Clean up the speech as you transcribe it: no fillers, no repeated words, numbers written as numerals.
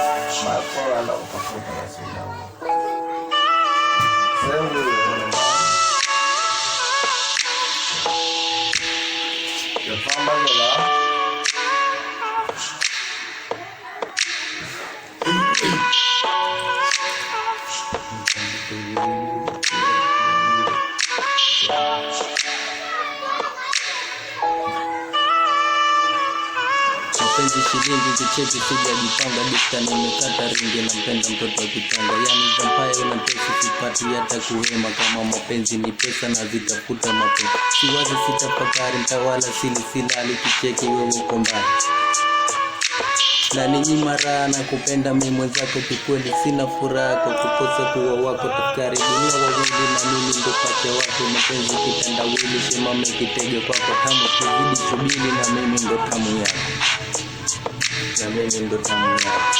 Makola utafuta na sina. Sehemu ya pamba la mapenzi shilingi kicheki sijajipanga bustani imekata ringi na mpenda mtoto wa kitanga yani vampire na pesa sipati hata kuhema kama mapenzi ni pesa na zitafuta mapenzi siwazi sitafakari mtawala silali kicheki wewe uko mbali na ninyima raha na kupenda mimi mwenzako kikweli sina furaha kwa kukosa kuwa wako tafakari dunia wawili na mimi ndo pake wako mapenzi kitendawili shemame kitege kwako tamu kizidi subiri na mimi ndo tamu yako na mimi ndo tamu yako.